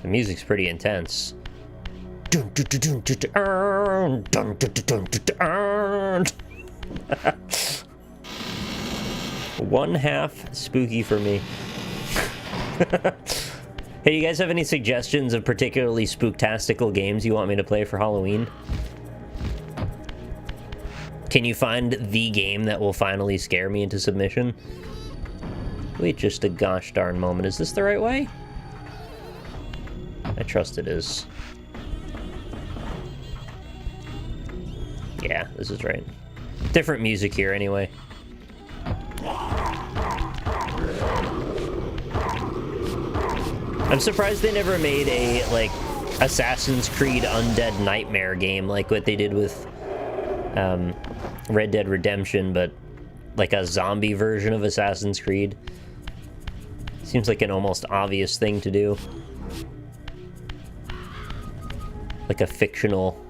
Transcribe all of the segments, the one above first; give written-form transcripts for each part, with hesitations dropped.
The music's pretty intense. One half spooky for me. Hey, you guys have any suggestions of particularly spooktastical games you want me to play for Halloween? Can you find the game that will finally scare me into submission? Wait just a gosh darn moment. Is this the right way? I trust it is. Yeah, this is right. Different music here anyway. I'm surprised they never made a, like, Assassin's Creed Undead Nightmare game like what they did with Red Dead Redemption, but like a zombie version of Assassin's Creed. Seems like an almost obvious thing to do. Like a fictional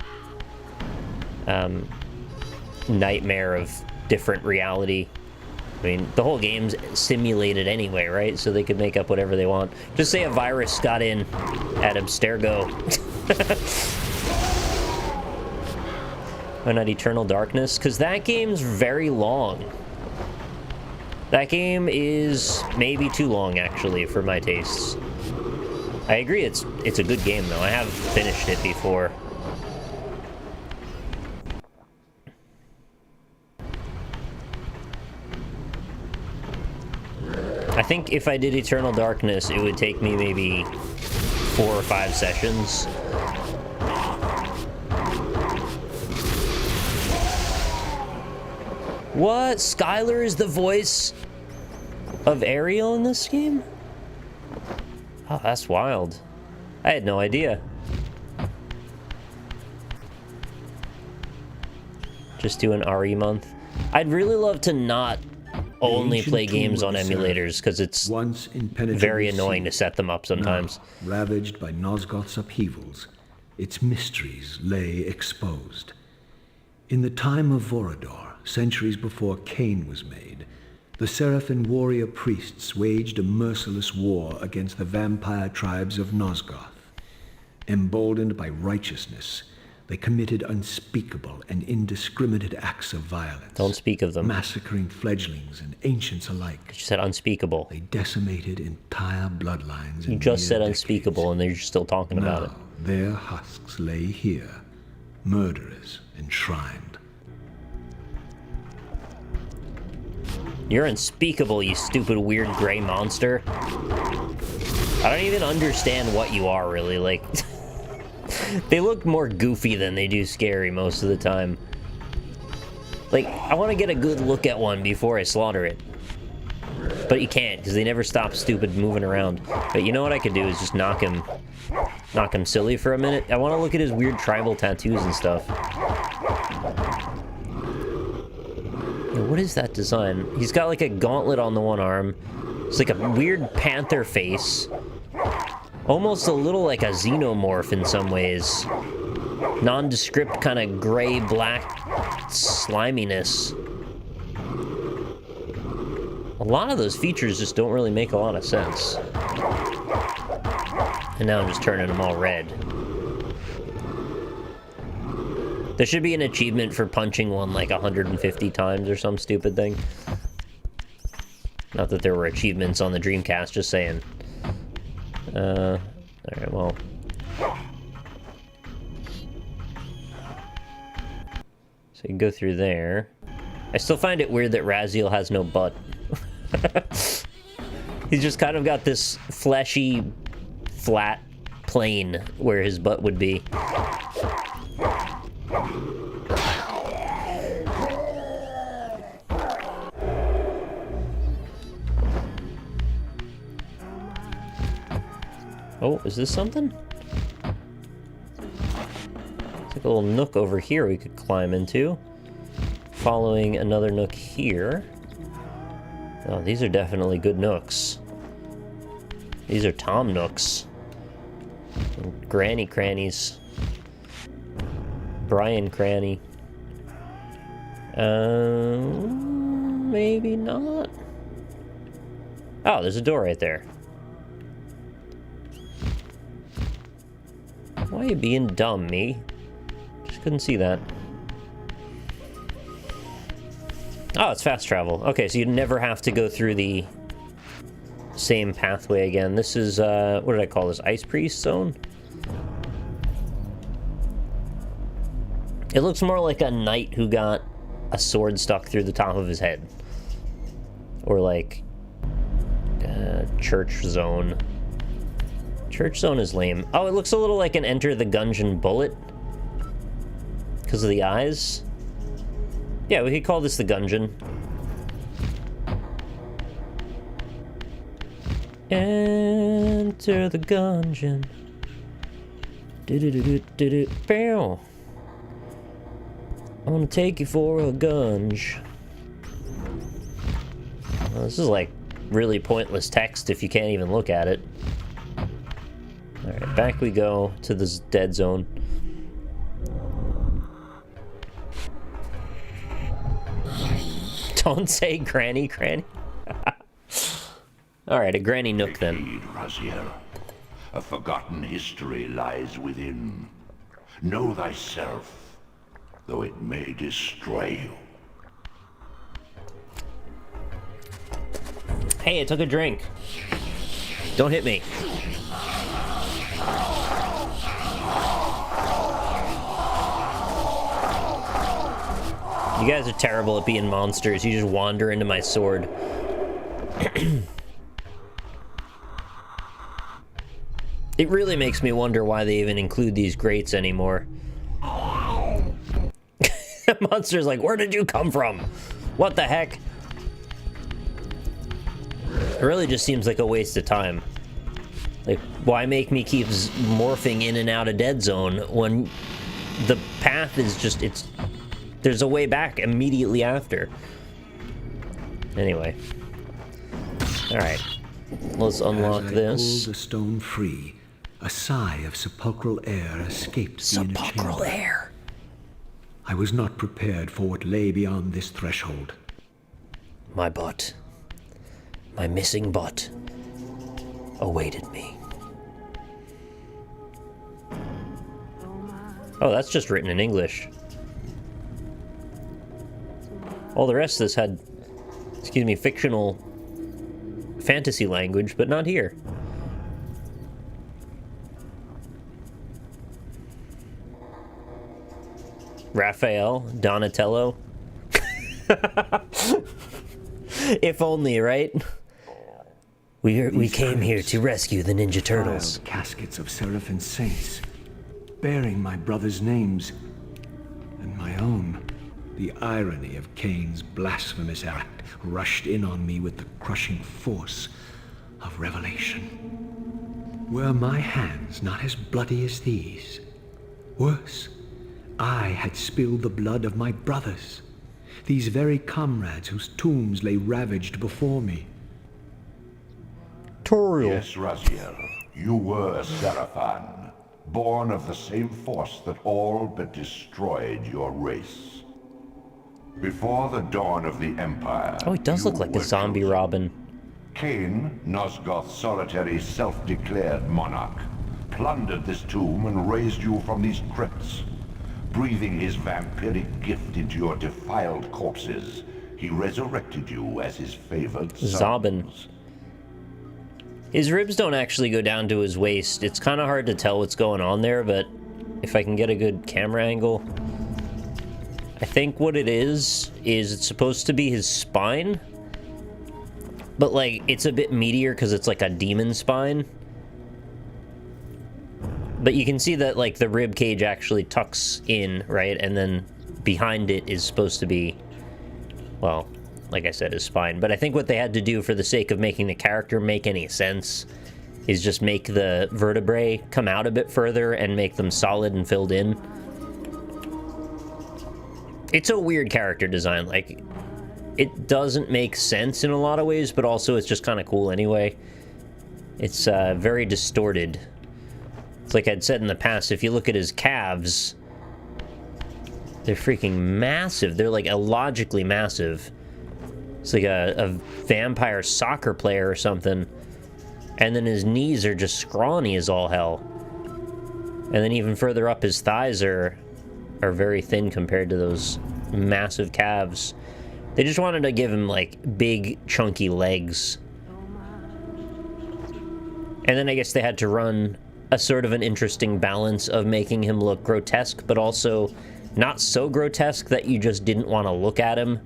nightmare of different reality. I mean, the whole game's simulated anyway, right? So they could make up whatever they want. Just say a virus got in at Abstergo. Why not Eternal Darkness? Because that game's very long. That game is maybe too long, actually, for my tastes. I agree, it's a good game, though. I have finished it before. I think if I did Eternal Darkness, it would take me maybe 4 or 5 sessions. What? Skylar is the voice of Ariel in this game? Oh, that's wild. I had no idea. Just do an RE month. I'd really love to not only play games on emulators, because it's very annoying to set them up sometimes. Now, ravaged by Nosgoth's upheavals, its mysteries lay exposed. In the time of Vorador, centuries before Kain was made, the Seraphim warrior priests waged a merciless war against the vampire tribes of Nosgoth. Emboldened by righteousness, they committed unspeakable and indiscriminate acts of violence. Don't speak of them. Massacring fledglings and ancients alike. You said unspeakable. They decimated entire bloodlines. You just said unspeakable, and they're still talking about it. Their husks lay here, murderers enshrined. You're unspeakable, you stupid, weird, gray monster. I don't even understand what you are, really. Like, they look more goofy than they do scary most of the time. Like, I want to get a good look at one before I slaughter it. But you can't, because they never stop stupid moving around. But you know what I could do is just knock him silly for a minute. I want to look at his weird tribal tattoos and stuff. What is that design? He's got like a gauntlet on the one arm. It's like a weird panther face. Almost a little like a xenomorph in some ways. Nondescript kind of gray-black sliminess. A lot of those features just don't really make a lot of sense. And now I'm just turning them all red. There should be an achievement for punching one like 150 times or some stupid thing. Not that there were achievements on the Dreamcast, just saying. Alright, well. So you can go through there. I still find it weird that Raziel has no butt. He's just kind of got this fleshy, flat plane where his butt would be. Oh, is this something? It's like a little nook over here we could climb into. Following another nook here. Oh, these are definitely good nooks. These are Tom nooks. And Granny crannies. Brian cranny. Maybe not. Oh, there's a door right there. Why are you being dumb, me? Just couldn't see that. Oh, it's fast travel. Okay, so you never have to go through the same pathway again. This is, what did I call this? Ice Priest Zone? It looks more like a knight who got a sword stuck through the top of his head. Or like, Church Zone. Church Zone is lame. Oh, it looks a little like an Enter the Gungeon bullet. Because of the eyes. Yeah, we could call this the Gungeon. Enter the Gungeon. Do-do-do-do-do-do. Bow. I'm gonna take you for a gunge. Well, this is like really pointless text if you can't even look at it. Alright, back we go to this dead zone. Don't say granny, granny. Alright, a granny nook then. Raziel, a forgotten history lies within. Know thyself, though it may destroy you. Hey, I took a drink. Don't hit me. You guys are terrible at being monsters. You just wander into my sword. It really makes me wonder why they even include these grates anymore. The monster's like, where did you come from? What the heck? It really just seems like a waste of time. Like, why make me keep morphing in and out of dead zone when the path is just, there's a way back immediately after. Anyway. Alright. Let's unlock this. As I pulled the stone free, a sigh of sepulchral air escaped the inner chamber. Sepulchral air. I was not prepared for what lay beyond this threshold. My butt. My missing butt awaited me. Oh, that's just written in English. All the rest of this had, excuse me, fictional fantasy language, but not here. Raphael, Donatello. If only, right? We came here to rescue the Ninja Turtles. Piled caskets of Seraphin saints, bearing my brothers' names and my own. The irony of Kain's blasphemous act rushed in on me with the crushing force of revelation. Were my hands not as bloody as these? Worse, I had spilled the blood of my brothers, these very comrades whose tombs lay ravaged before me. Toriel. Yes, Raziel, you were a Seraphan, born of the same force that all but destroyed your race. Before the dawn of the Empire... Oh, he does look like a zombie Robin. Kain, Nosgoth's solitary self-declared monarch, plundered this tomb and raised you from these crypts. Breathing his vampiric gift into your defiled corpses, he resurrected you as his favored Zobin. sons. His ribs don't actually go down to his waist. It's kind of hard to tell what's going on there, but if I can get a good camera angle... I think what it is it's supposed to be his spine. But, like, it's a bit meatier because it's like a demon spine. But you can see that, like, the rib cage actually tucks in, right? And then behind it is supposed to be, well, like I said, his spine. But I think what they had to do for the sake of making the character make any sense is just make the vertebrae come out a bit further and make them solid and filled in. It's a weird character design. Like, it doesn't make sense in a lot of ways, but also it's just kind of cool anyway. It's very distorted. It's like I'd said in the past, if you look at his calves, they're freaking massive. They're like illogically massive. It's like a vampire soccer player or something. And then his knees are just scrawny as all hell. And then even further up, his thighs are very thin compared to those massive calves. They just wanted to give him, like, big, chunky legs. And then I guess they had to run a sort of an interesting balance of making him look grotesque, but also not so grotesque that you just didn't want to look at him.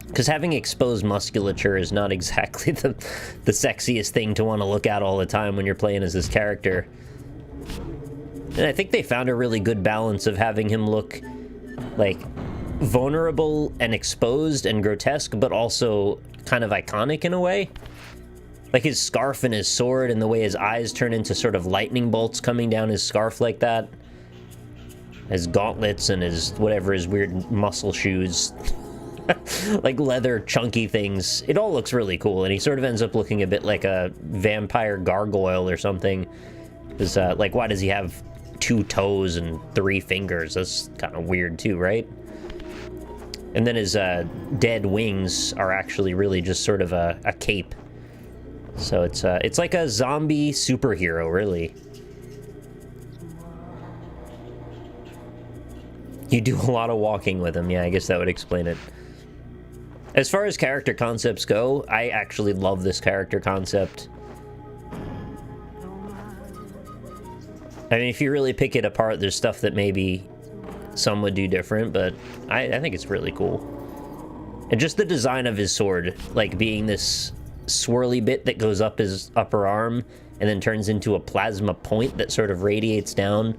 Because having exposed musculature is not exactly the sexiest thing to want to look at all the time when you're playing as this character. And I think they found a really good balance of having him look, like, vulnerable and exposed and grotesque, but also kind of iconic in a way. Like his scarf and his sword and the way his eyes turn into sort of lightning bolts coming down his scarf like that. His gauntlets and his, whatever, his weird muscle shoes. Like leather chunky things. It all looks really cool, and he sort of ends up looking a bit like a vampire gargoyle or something. Because, like, why does he have 2 toes and 3 fingers? That's kind of weird too, right? And then his dead wings are actually really just sort of a cape. So it's like a zombie superhero, really. You do a lot of walking with him. Yeah, I guess that would explain it. As far as character concepts go, I actually love this character concept. I mean, if you really pick it apart, there's stuff that maybe some would do different, but I think it's really cool. And just the design of his sword, like being this swirly bit that goes up his upper arm and then turns into a plasma point that sort of radiates down.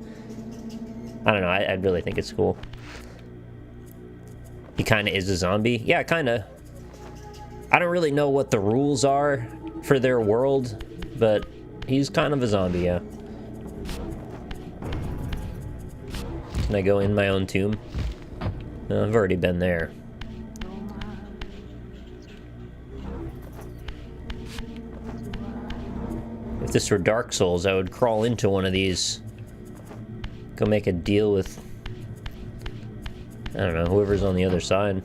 I don't know, I really think it's cool. He kind of is a zombie. Yeah, kind of. I don't really know what the rules are for their world, but he's kind of a zombie, yeah. Can I go in my own tomb? No, I've already been there. If this were Dark Souls, I would crawl into one of these. Go make a deal with, I don't know, whoever's on the other side.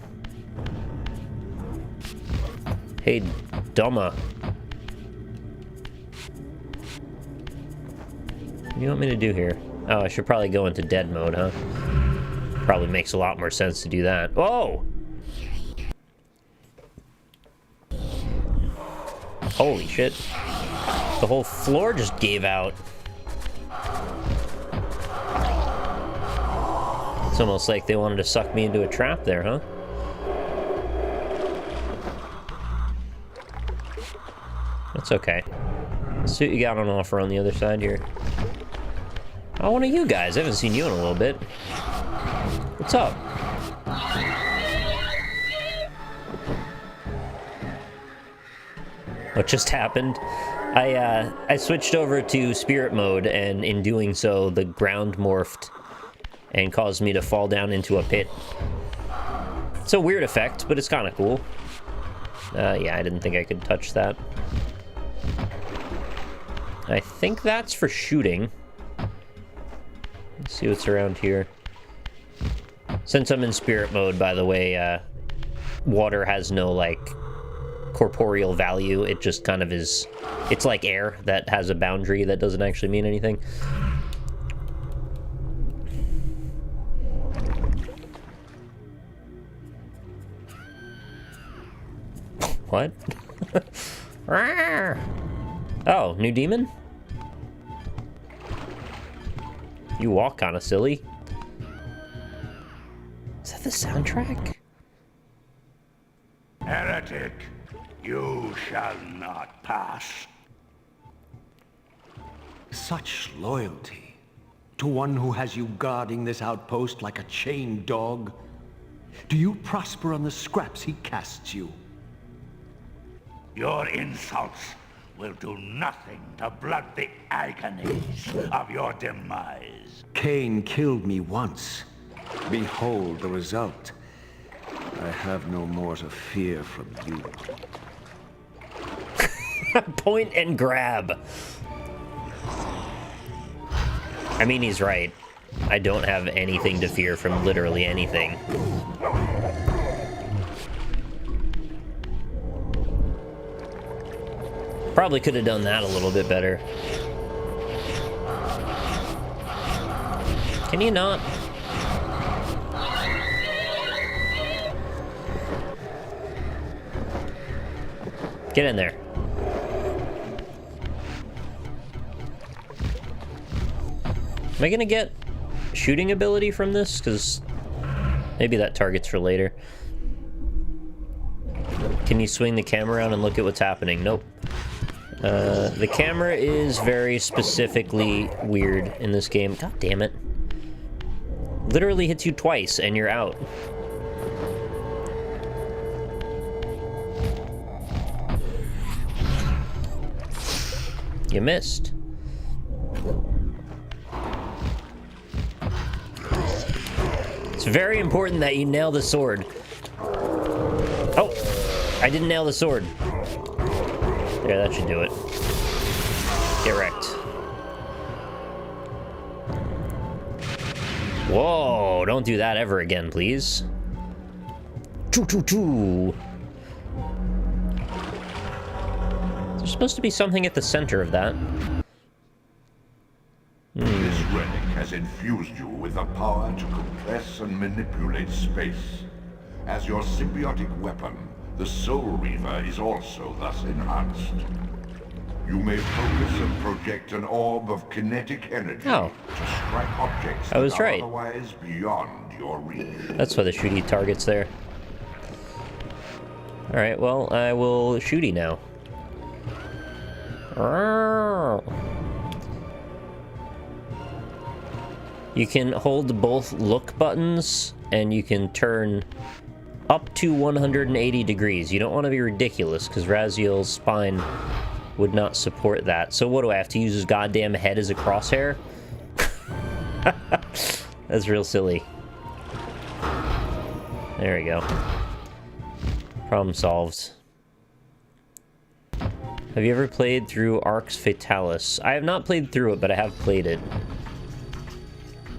Hey, Dumma. What do you want me to do here? Oh, I should probably go into dead mode, huh? Probably makes a lot more sense to do that. Whoa! Holy shit. The whole floor just gave out. It's almost like they wanted to suck me into a trap there, huh? That's okay. Let's see what you got on offer on the other side here. Oh, one of you guys. I haven't seen you in a little bit. What's up? What just happened? I switched over to spirit mode, and in doing so, the ground morphed and caused me to fall down into a pit. It's a weird effect, but it's kind of cool. Yeah, I didn't think I could touch that. I think that's for shooting. Let's see what's around here. Since I'm in spirit mode, by the way, water has no, like, corporeal value. It just kind of is... It's like air that has a boundary that doesn't actually mean anything. What? Oh, new demon? You walk kind of silly. Is that the soundtrack? Heretic, you shall not pass. Such loyalty to one who has you guarding this outpost like a chained dog. Do you prosper on the scraps he casts you? Your insults will do nothing to blunt the agonies of your demise. Kain killed me once. Behold the result. I have no more to fear from you. Point and grab. I mean, he's right. I don't have anything to fear from literally anything. Probably could have done that a little bit better. Can you not? Get in there. Am I gonna get shooting ability from this? Because maybe that target's for later. Can you swing the camera around and look at what's happening? Nope. The camera is very specifically weird in this game. God damn it. Literally hits you twice and you're out. You missed. It's very important that you nail the sword. Oh, I didn't nail the sword. There, that should do it. Get wrecked. Whoa, don't do that ever again, please. Choo choo choo. There's supposed to be something at the center of that. This relic has infused you with the power to compress and manipulate space. As your symbiotic weapon, the Soul Reaver is also thus enhanced. You may focus and project an orb of kinetic energy to strike objects that are otherwise beyond your reach. That's why the shooty target's there. Alright, well, I will shooty now. You can hold both look buttons, and you can turn up to 180 degrees. You don't want to be ridiculous, because Raziel's spine would not support that. So what do I have to use his goddamn head as a crosshair? That's real silly. There we go. Problem solved. Have you ever played through Arx Fatalis? I have not played through it, but I have played it.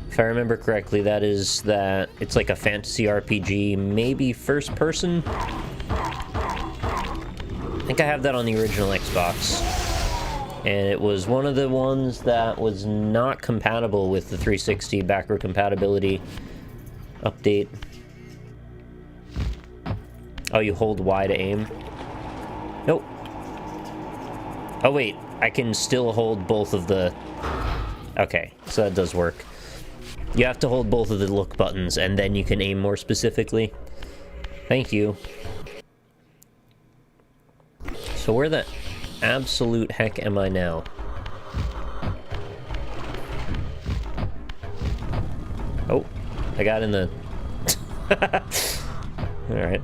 If I remember correctly, that is that it's like a fantasy RPG, maybe first person? I think I have that on the original Xbox. And it was one of the ones that was not compatible with the 360 backward compatibility update. Oh, you hold Y to aim? Nope. Oh wait, I can still hold both of the... Okay, so that does work. You have to hold both of the look buttons, and then you can aim more specifically. Thank you. So where the absolute heck am I now? Oh, I got in the... Alright.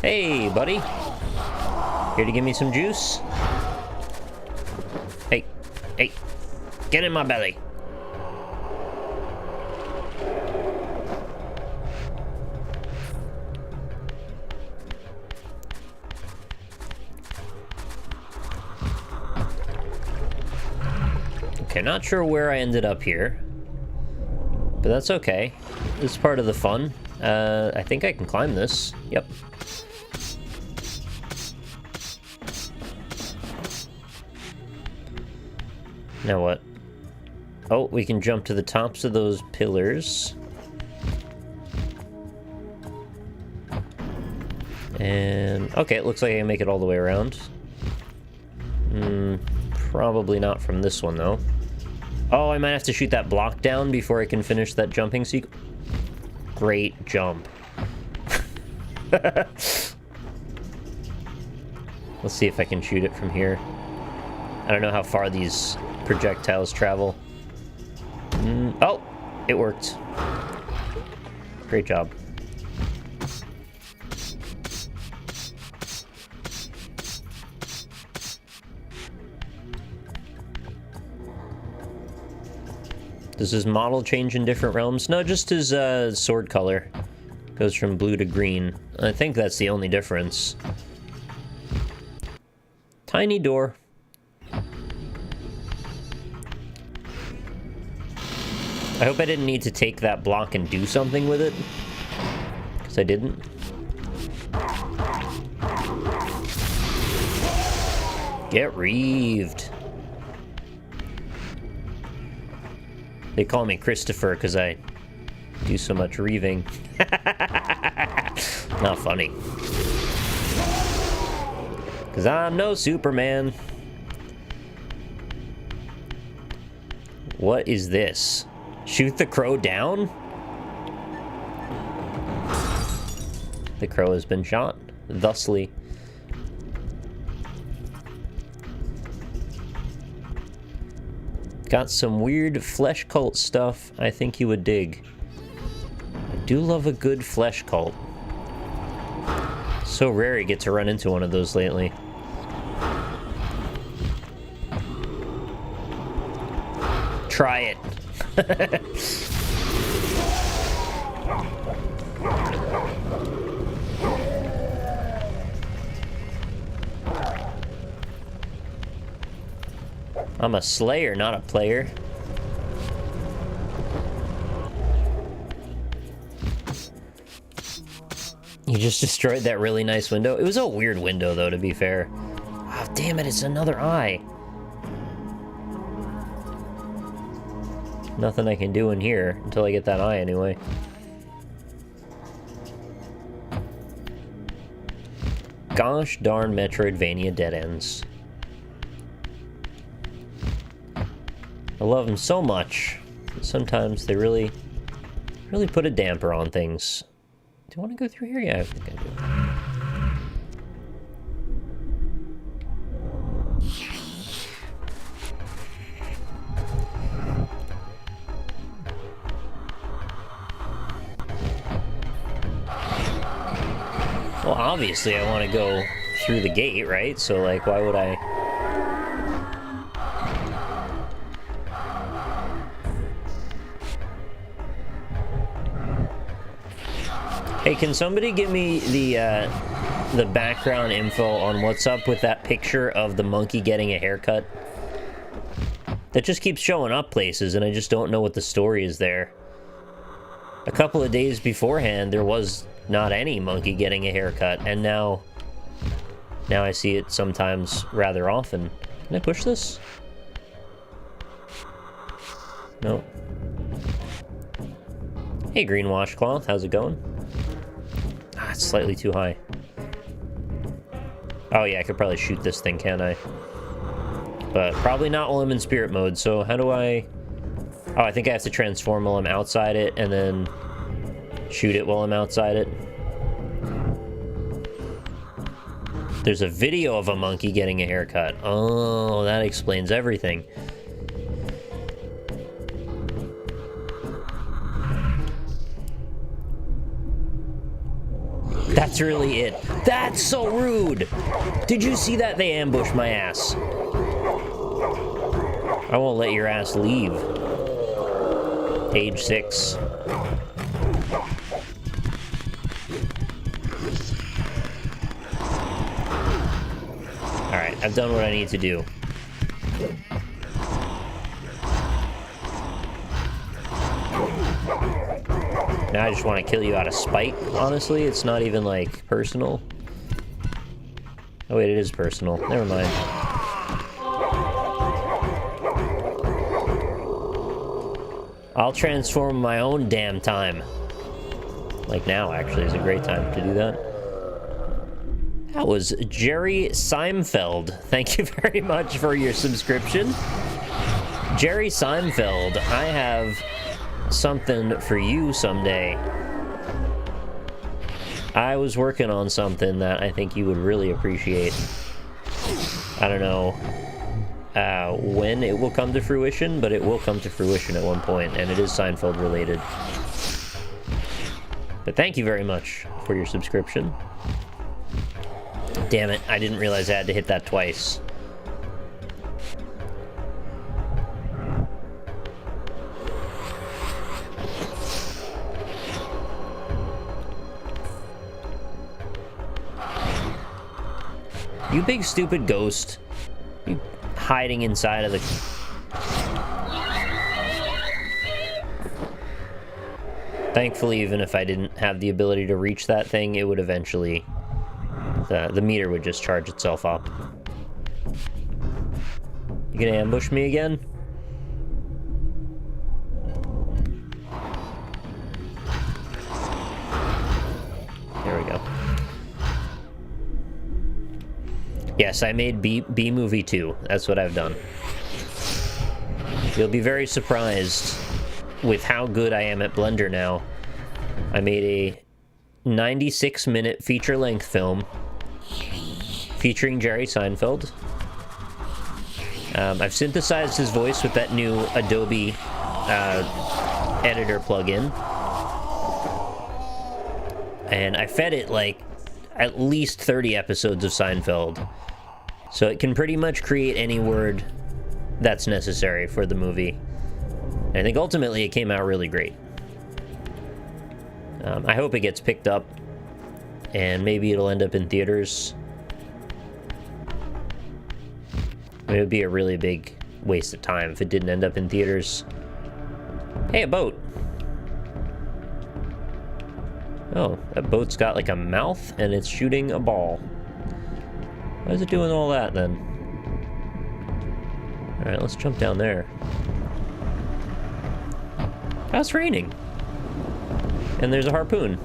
Hey, buddy. Here to give me some juice? Hey, hey, get in my belly. Okay, not sure where I ended up here, but that's okay. This is part of the fun. I think I can climb this. Yep. Now what? Oh, we can jump to the tops of those pillars. And, okay, it looks like I can make it all the way around. Probably not from this one, though. Oh, I might have to shoot that block down before I can finish that jumping sequence. Great jump. Let's see if I can shoot it from here. I don't know how far these projectiles travel. Oh, it worked. Great job. Does his model change in different realms? No, just his sword color goes from blue to green. I think that's the only difference. Tiny door. I hope I didn't need to take that block and do something with it, because I didn't. Get reeved. They call me Christopher because I do so much reaving. Not funny. Because I'm no Superman. What is this? Shoot the crow down? The crow has been shot, thusly. Got some weird flesh cult stuff I think you would dig. I do love a good flesh cult. So rare you get to run into one of those lately. Try it. I'm a slayer, not a player. You just destroyed that really nice window. It was a weird window, though, to be fair. Oh, damn it, it's another eye. Nothing I can do in here until I get that eye, anyway. Gosh darn Metroidvania dead ends. I love them so much. Sometimes they really put a damper on things. Do I want to go through here? Yeah, I think I do. Well, obviously I want to go through the gate, right? So, like, why would I... Hey, can somebody give me the background info on what's up with that picture of the monkey getting a haircut? That just keeps showing up places, and I just don't know what the story is there. A couple of days beforehand, there was not any monkey getting a haircut, and now I see it sometimes rather often. Can I push this? No. Hey, Green Washcloth, how's it going? Ah, it's slightly too high. Oh yeah, I could probably shoot this thing, can't I? But probably not while I'm in spirit mode, so how do I... Oh, I think I have to transform while I'm outside it, and then shoot it while I'm outside it. There's a video of a monkey getting a haircut. Oh, that explains everything. That's really it. That's so rude! Did you see that? They ambushed my ass. I won't let your ass leave. Age 6. Alright, I've done what I need to do. Now I just want to kill you out of spite, honestly. It's not even, like, personal. Oh, wait, it is personal. Never mind. I'll transform my own damn time. Like now, actually, is a great time to do that. That was Jerry Seinfeld. Thank you very much for your subscription. Jerry Seinfeld, I have something for you someday. I was working on something that I think you would really appreciate. I don't know when it will come to fruition, but it will come to fruition at one point, and it is Seinfeld related. But thank you very much for your subscription. Damn it, I didn't realize I had to hit that twice. You big stupid ghost. You hiding inside of the... Thankfully, even if I didn't have the ability to reach that thing, it would eventually... The meter would just charge itself up. You gonna ambush me again? Yes, I made B movie 2. That's what I've done. You'll be very surprised with how good I am at Blender now. I made a 96-minute feature-length film featuring Jerry Seinfeld. I've synthesized his voice with that new Adobe editor plugin. And I fed it like at least 30 episodes of Seinfeld. So it can pretty much create any word that's necessary for the movie. And I think ultimately it came out really great. I hope it gets picked up and maybe it'll end up in theaters. It would be a really big waste of time if it didn't end up in theaters. Hey, a boat. Oh, that boat's got like a mouth and it's shooting a ball. Why is it doing all that then? Alright, let's jump down there. Oh, it's raining. And there's a harpoon.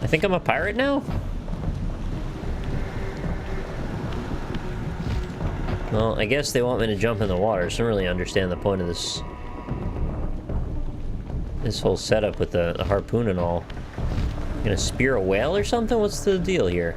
I think I'm a pirate now? Well, I guess they want me to jump in the water, so I don't really understand the point of this whole setup with the harpoon and all. Gonna spear a whale or something? What's the deal here?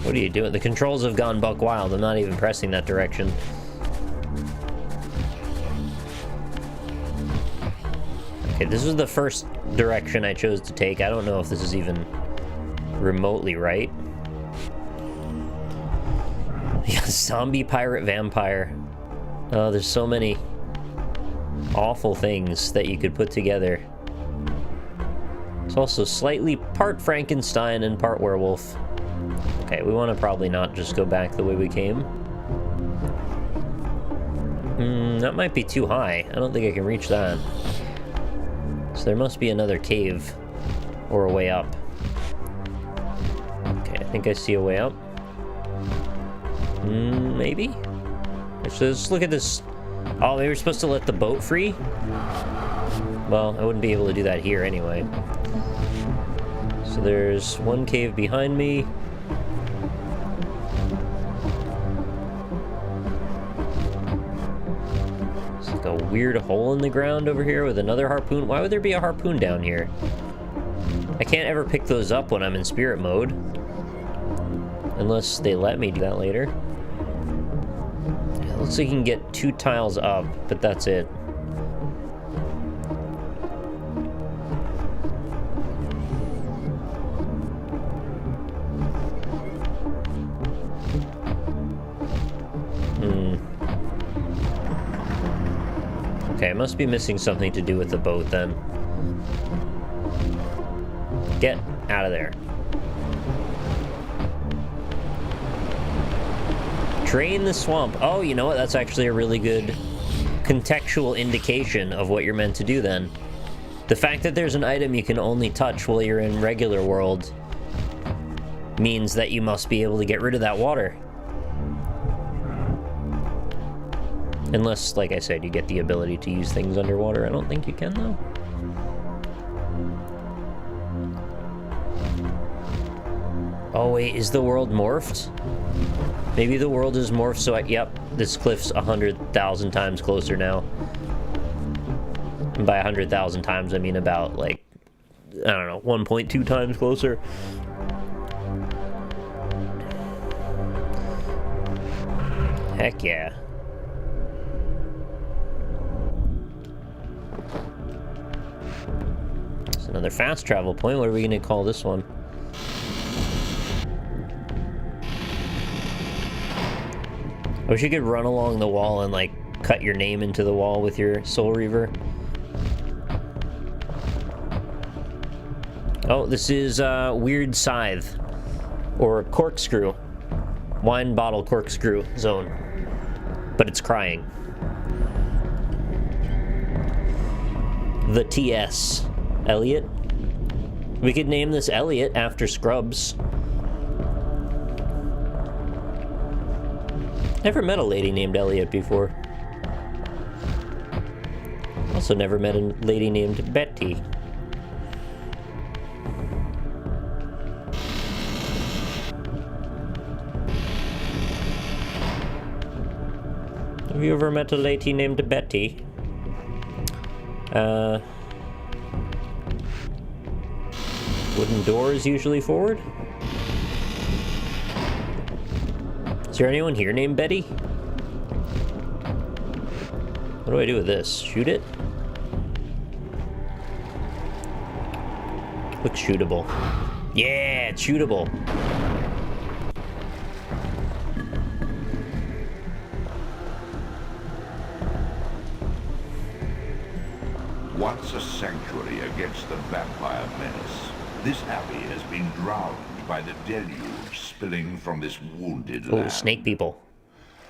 What are you doing? The controls have gone buck wild. I'm not even pressing that direction. Okay, this was the first direction I chose to take. I don't know if this is even remotely right. Yeah, zombie, pirate, vampire. Oh, there's so many awful things that you could put together. It's also slightly part Frankenstein and part werewolf. Okay, we want to probably not just go back the way we came. That might be too high. I don't think I can reach that. So there must be another cave or a way up. Okay, I think I see a way up. Maybe? Let's look at this. Oh, maybe we're supposed to let the boat free? Well, I wouldn't be able to do that here anyway. So there's one cave behind me. It's like a weird hole in the ground over here with another harpoon. Why would there be a harpoon down here? I can't ever pick those up when I'm in spirit mode. Unless they let me do that later. It looks like you can get 2 tiles up, but that's it. Okay, I must be missing something to do with the boat then. Get out of there. Drain the swamp. Oh, you know what? That's actually a really good contextual indication of what you're meant to do then. The fact that there's an item you can only touch while you're in regular world means that you must be able to get rid of that water. Unless, like I said, you get the ability to use things underwater. I don't think you can, though. Oh, wait, is the world morphed? Maybe the world is morphed, so yep, this cliff's 100,000 times closer now. And by 100,000 times, I mean about, like, I don't know, 1.2 times closer. Heck yeah. It's another fast travel point. What are we going to call this one? I wish you could run along the wall and, like, cut your name into the wall with your Soul Reaver. Oh, this is Weird Scythe. Or Corkscrew. Wine bottle corkscrew zone. But it's crying. the TS. Elliot? We could name this Elliot after Scrubs. Never met a lady named Elliot before. Also never met a lady named Betty. Have you ever met a lady named Betty? Wooden doors usually forward? Is there anyone here named Betty? What do I do with this? Shoot it? Looks shootable. Yeah, it's shootable. Once a sanctuary against the vampire menace, this abbey has been drowned by the deluge spilling from this wounded land. Oh, snake people.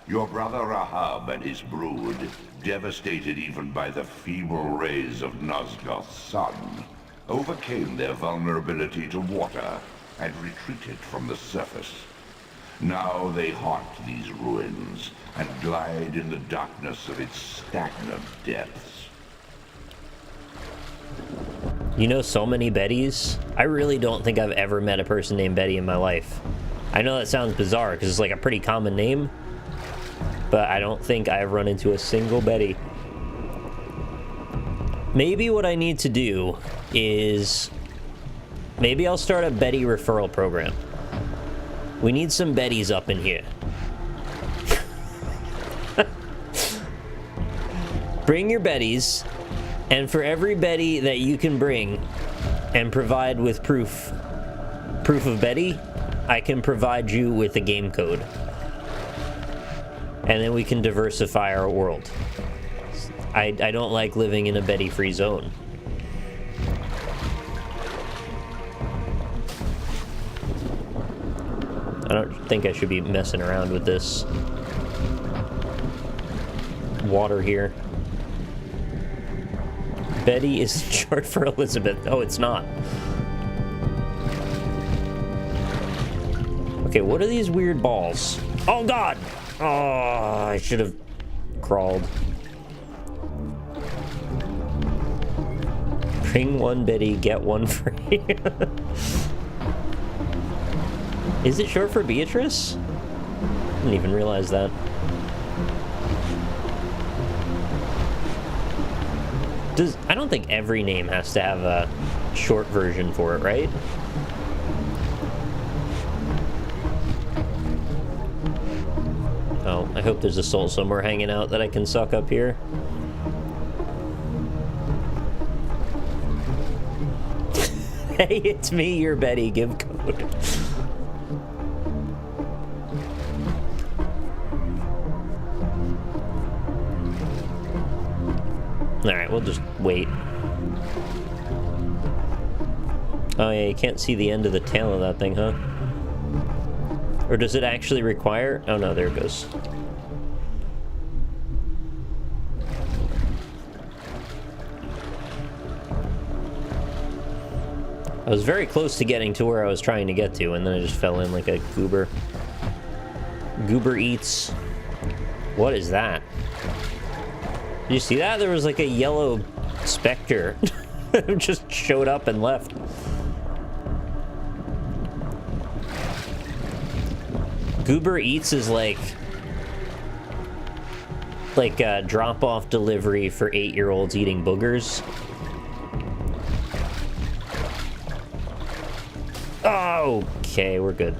Your brother Rahab and his brood, devastated even by the feeble rays of Nosgoth's sun, overcame their vulnerability to water and retreated from the surface. Now they haunt these ruins and glide in the darkness of its stagnant depths. You know so many Bettys? I really don't think I've ever met a person named Betty in my life. I know that sounds bizarre because it's like a pretty common name, but I don't think I've run into a single Betty. Maybe what I need to do is... maybe I'll start a Betty referral program. We need some Bettys up in here. Bring your Bettys, and for every Betty that you can bring and provide with proof of Betty, I can provide you with a game code. And then we can diversify our world. I don't like living in a Betty-free zone. I don't think I should be messing around with this water here. Betty is short for Elizabeth. Oh, it's not. Okay, what are these weird balls? Oh, God! Oh, I should have crawled. Bring one Betty, get one free. Is it short for Beatrice? I didn't even realize that. I don't think every name has to have a short version for it, right? Oh, I hope there's a soul somewhere hanging out that I can suck up here. Hey, it's me, your Betty. Give code. Alright, we'll just wait. Oh yeah, you can't see the end of the tail of that thing, huh? Or does it actually require... oh no, there it goes. I was very close to getting to where I was trying to get to, and then I just fell in like a goober. Goober eats. What is that? Did you see that? There was like a yellow specter. Just showed up and left. Goober Eats is like a drop-off delivery for 8-year-olds eating boogers. Okay, we're good.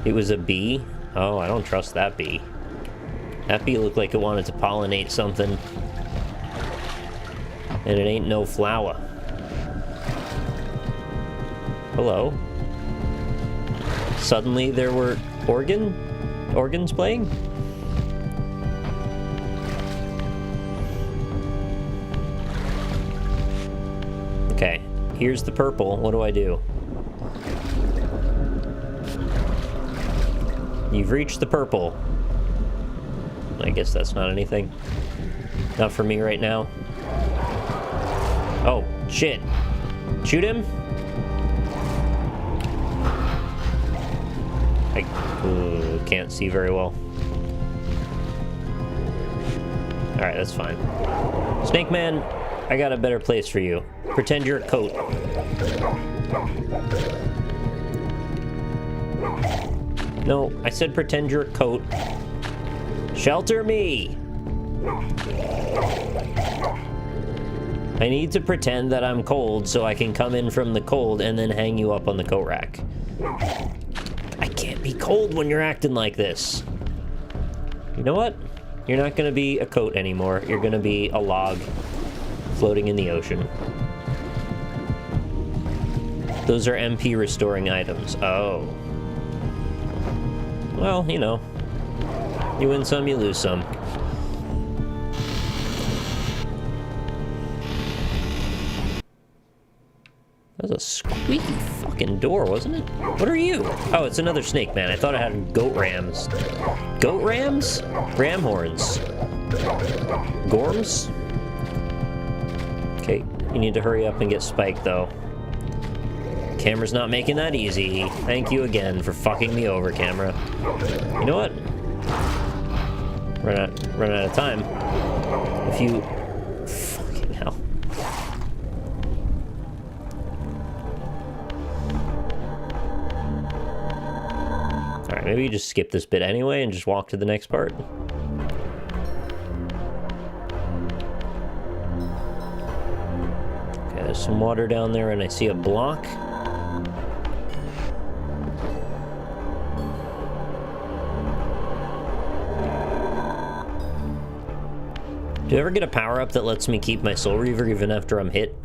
It was a bee? Oh, I don't trust that bee. That bee looked like it wanted to pollinate something. And it ain't no flower. Hello. Suddenly there were organs playing? Okay, here's the purple. What do I do? You've reached the purple. I I guess that's not anything. Not for me right now. Oh, shit. Shoot him? I can't see very well. Alright, that's fine. Snake Man, I got a better place for you. Pretend you're a coat. No, I said pretend you're a coat. Shelter me! I need to pretend that I'm cold so I can come in from the cold and then hang you up on the coat rack. I can't be cold when you're acting like this. You know what? You're not gonna be a coat anymore. You're gonna be a log floating in the ocean. Those are MP restoring items. Oh. Well, you know. You win some, you lose some. That was a squeaky fucking door, wasn't it? What are you? Oh, it's another snake man. I thought I had goat rams. Goat rams? Ram horns. Gorms? Okay, you need to hurry up and get spiked, though. Camera's not making that easy. Thank you again for fucking me over, camera. You know what? Run out of time. If you... Fucking hell. Alright, maybe you just skip this bit anyway and just walk to the next part. Okay, there's some water down there and I see a block. Do you ever get a power-up that lets me keep my Soul Reaver even after I'm hit?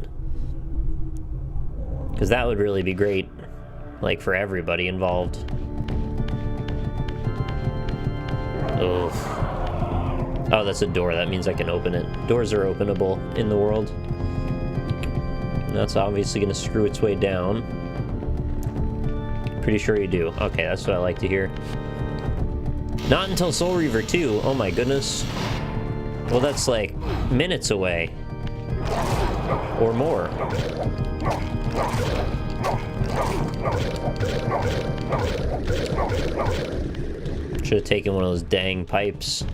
Because that would really be great. Like, for everybody involved. Oh. Oh, that's a door. That means I can open it. Doors are openable in the world. And that's obviously going to screw its way down. Pretty sure you do. Okay, that's what I like to hear. Not until Soul Reaver 2. Oh my goodness. Well, that's like minutes away. Or more. Should have taken one of those dang pipes.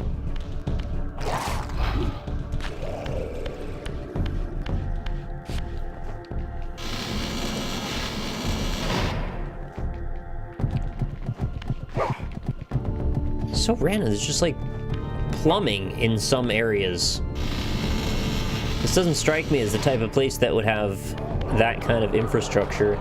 So random. It's just like plumbing in some areas. This doesn't strike me as the type of place that would have that kind of infrastructure.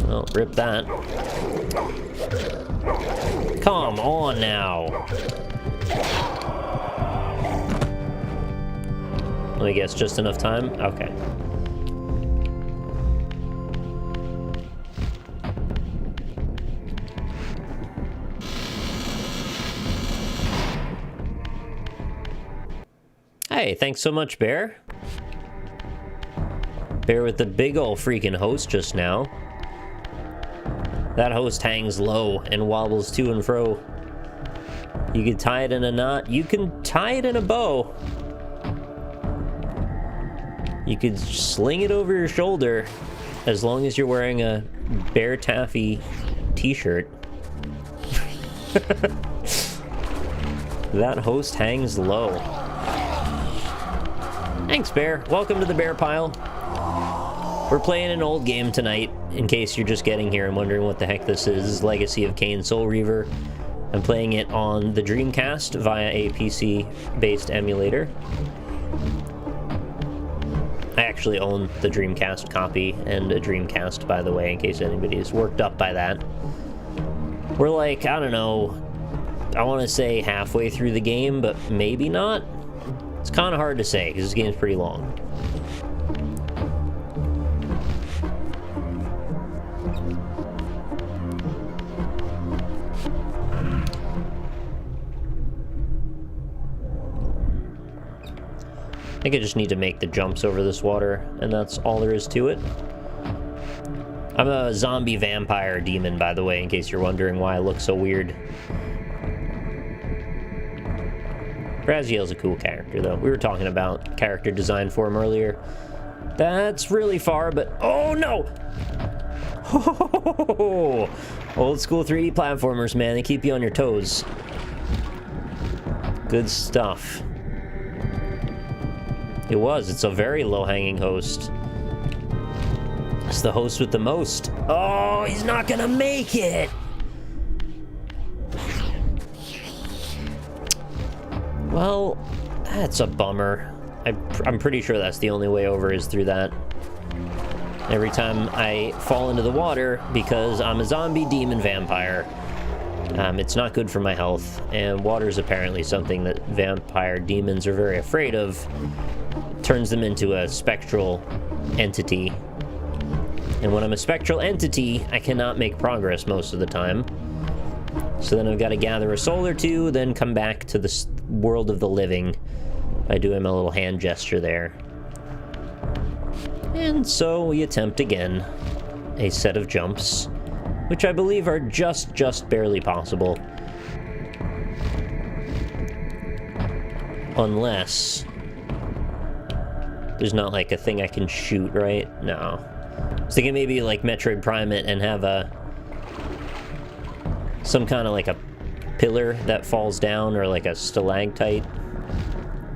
Oh, rip that. Come on now. Let me guess, just enough time? Okay. Hey, thanks so much, Bear. Bear with the big ol' freaking host just now. That host hangs low and wobbles to and fro. You can tie it in a knot. You can tie it in a bow. You could sling it over your shoulder as long as you're wearing a Bear Taffy t-shirt. That host hangs low. Thanks, Bear. Welcome to the Bear Pile. We're playing an old game tonight, in case you're just getting here and wondering what the heck this is. This is Legacy of Kain Soul Reaver. I'm playing it on the Dreamcast via a PC-based emulator. I actually own the Dreamcast copy and a Dreamcast, by the way, in case anybody is worked up by that. We're like, I don't know, I want to say halfway through the game, but maybe not. It's kind of hard to say, because this game's pretty long. think I just need to make the jumps over this water, and that's all there is to it. I'm a zombie vampire demon, by the way, in case you're wondering why I look so weird. Raziel's a cool character, though. We were talking about character design for him earlier. That's really far, but... Oh, no! Oh, old school 3D platformers, man. They keep you on your toes. Good stuff. It was. It's a very low-hanging host. It's the host with the most. Oh, he's not gonna make it! Well, that's a bummer. I'm pretty sure that's the only way over is through that. Every time I fall into the water, because I'm a zombie demon vampire, it's not good for my health, and water is apparently something that vampire demons are very afraid of. It turns them into a spectral entity. And when I'm a spectral entity, I cannot make progress most of the time. So then I've got to gather a soul or two, then come back to the world of the living by doing my little hand gesture there. And so we attempt again a set of jumps, which I believe are just barely possible. Unless there's not like a thing I can shoot, right? No. I was thinking maybe like Metroid Prime it and have some kind of like a pillar that falls down, or like a stalactite.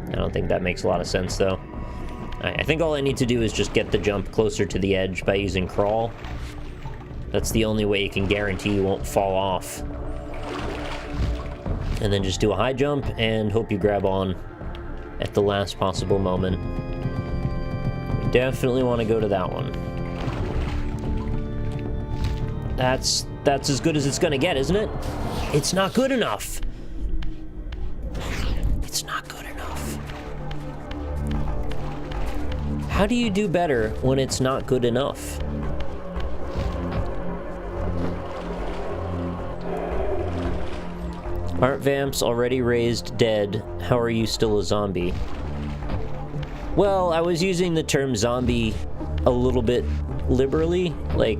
I don't think that makes a lot of sense, though. I think all I need to do is just get the jump closer to the edge by using crawl. That's the only way you can guarantee you won't fall off. And then just do a high jump and hope you grab on at the last possible moment. We definitely want to go to that one. That's as good as it's gonna get, isn't it? It's not good enough. It's not good enough. How do you do better when it's not good enough? Aren't vamps already raised dead? How are you still a zombie? Well, I was using the term zombie a little bit liberally. Like,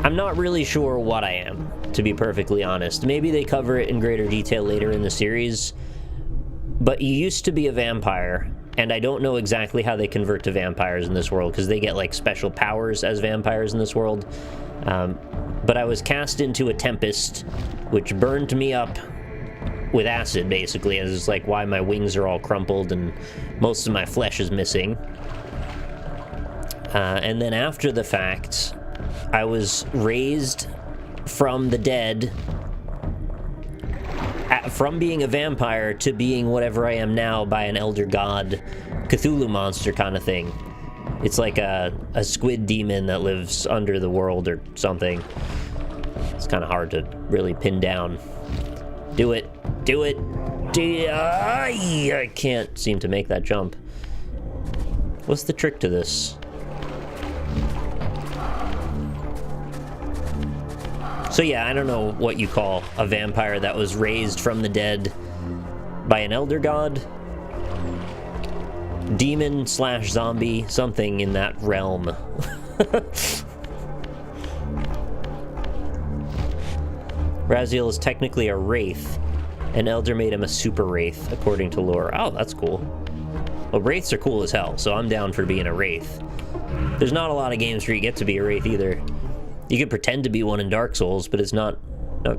I'm not really sure what I am, to be perfectly honest. Maybe they cover it in greater detail later in the series, but you used to be a vampire, and I don't know exactly how they convert to vampires in this world, because they get like special powers as vampires in this world. But I was cast into a tempest, which burned me up with acid, basically, as it's like why my wings are all crumpled and most of my flesh is missing. And then after the fact, I was raised from the dead, from being a vampire to being whatever I am now by an elder god, Cthulhu monster kind of thing. It's like a squid demon that lives under the world or something. It's kind of hard to really pin down. Do it. Do it. I can't seem to make that jump. What's the trick to this? So yeah, I don't know what you call a vampire that was raised from the dead by an elder god. Demon / zombie, something in that realm. Raziel is technically a wraith. An elder made him a super wraith, according to lore. Oh, that's cool. Well, wraiths are cool as hell, so I'm down for being a wraith. There's not a lot of games where you get to be a wraith either. You could pretend to be one in Dark Souls, but it's not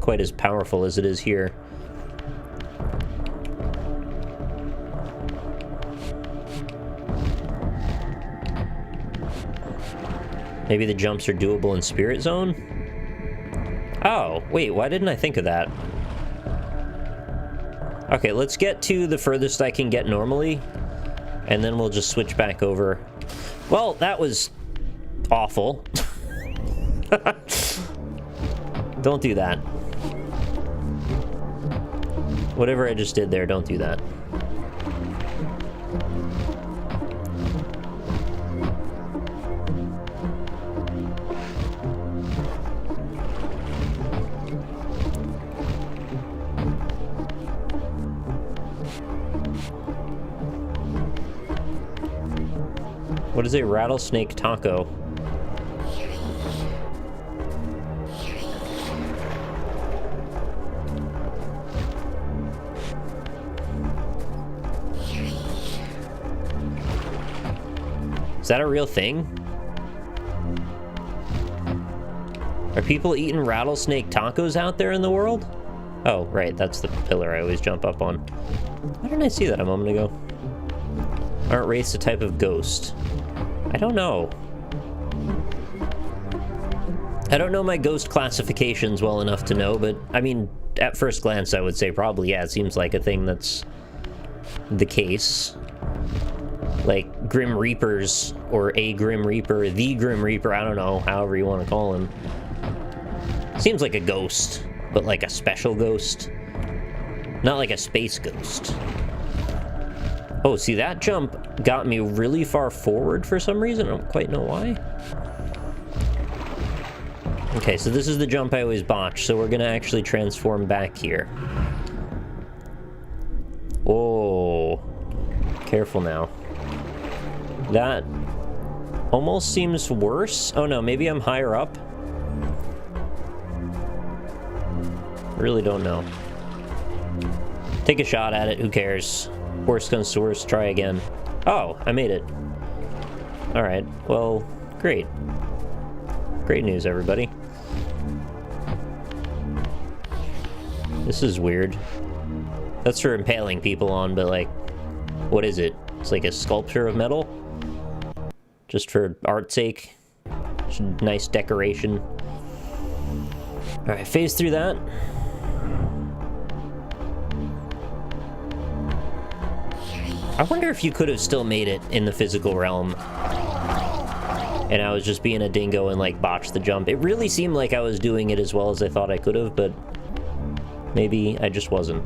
quite as powerful as it is here. Maybe the jumps are doable in Spirit Zone? Oh, wait, why didn't I think of that? Okay, let's get to the furthest I can get normally, and then we'll just switch back over. Well, that was awful. Don't do that. Whatever I just did there, don't do that. What is a rattlesnake taco? Is that a real thing? Are people eating rattlesnake tacos out there in the world? Oh, right, that's the pillar I always jump up on. Why didn't I see that a moment ago? Aren't wraiths a type of ghost? I don't know. I don't know my ghost classifications well enough to know, but I mean, at first glance, I would say probably, yeah, it seems like a thing that's the case. Like Grim Reapers, or a Grim Reaper, the Grim Reaper, I don't know, however you want to call him. Seems like a ghost, but like a special ghost. Not like a space ghost. Oh, see, that jump got me really far forward for some reason. I don't quite know why. Okay, so this is the jump I always botch, so we're gonna actually transform back here. Whoa. Careful now. That almost seems worse. Oh no, maybe I'm higher up. Really don't know. Take a shot at it, who cares? Worst comes to worst, try again. Oh, I made it. Alright, well, great. Great news, everybody. This is weird. That's for impaling people on, but like, what is it? It's like a sculpture of metal? Just for art's sake? Just a nice decoration. Alright, phase through that. I wonder if you could have still made it in the physical realm. And I was just being a dingo and like botched the jump. It really seemed like I was doing it as well as I thought I could have, but maybe I just wasn't.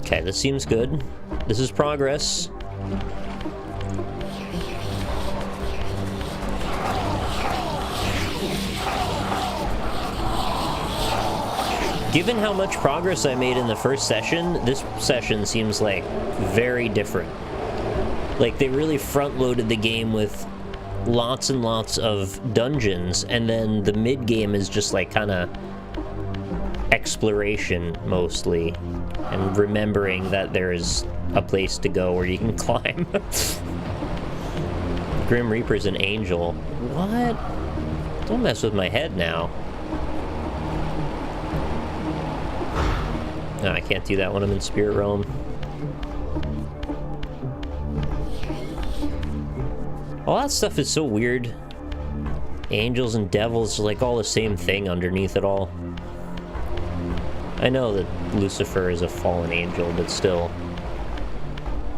Okay, this seems good. This is progress. Given how much progress I made in the first session, this session seems like very different. Like they really front-loaded the game with lots and lots of dungeons, and then the mid-game is just like kind of exploration mostly, and remembering that there's a place to go where you can climb. Grim Reaper's an angel. What? Don't mess with my head now. No, I can't do that when I'm in Spirit Realm. All that stuff is so weird. Angels and devils are like all the same thing underneath it all. I know that Lucifer is a fallen angel, but still.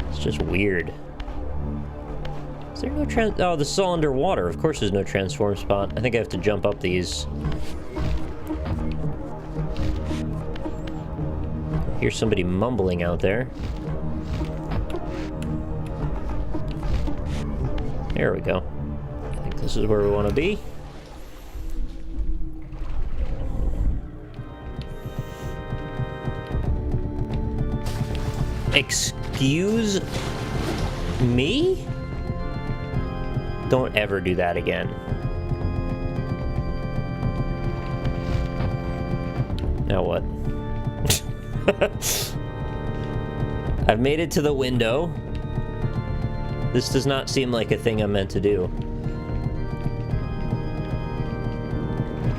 It's just weird. Is there no oh, this is all underwater. Of course there's no transform spot. I think I have to jump up these. Hear somebody mumbling out there. There we go. I think this is where we want to be. Excuse me? Don't ever do that again. Now what? I've made it to the window. This does not seem like a thing I'm meant to do.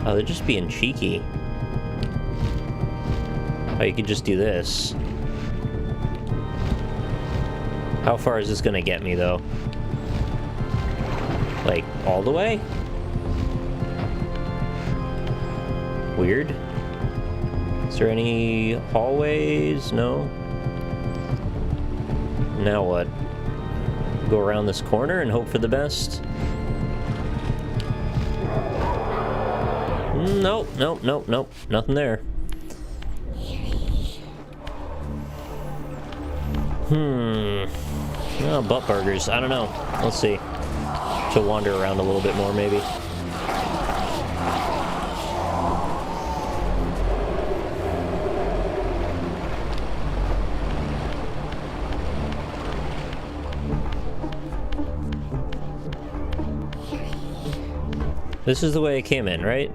Oh, they're just being cheeky. Oh, you could just do this. How far is this gonna get me, though? Like, all the way? Weird. Is there any hallways? No? Now what? Go around this corner and hope for the best? Nope, nope, nope, nope. Nothing there. Oh, butt burgers. I don't know. Let's see. To wander around a little bit more, maybe. This is the way it came in, right?